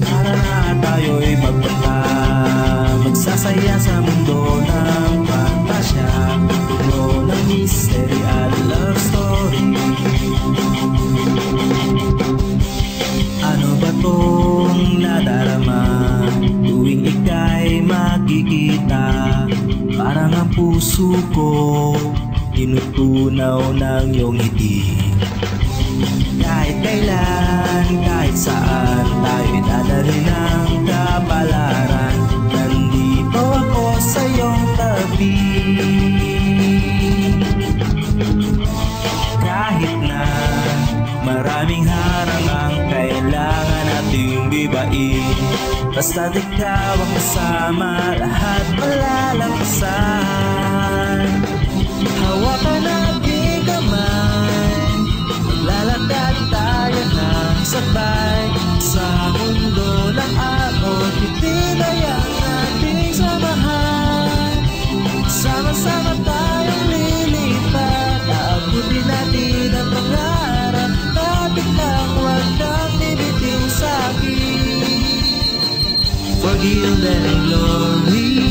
Para na tayo'y magpunta, magsasaya sa mundo ng pantasya, puno ng mystery at love story. Ano ba tong nadarama tuwing ika'y makikita? Parang ang puso ko tinutunaw ng iyong ngiti. Kahit kailan, kahit saan, tayo'y dadalhin ng kapalaran. Nandito ako sa iyong tabi. Kahit na maraming harang ang kailangan nating bibain, basta't ikaw ang kasama, lahat malalampasan. Hawakan aking kamay, maglalakad tayo ng sabay sa mundo ng akot, itinayang ating samahan. Sama-sama tayong lilipat, aabutin natin ang pangarap, tapit lang huwag kang bibitiw sa'kin. For guilt and glory,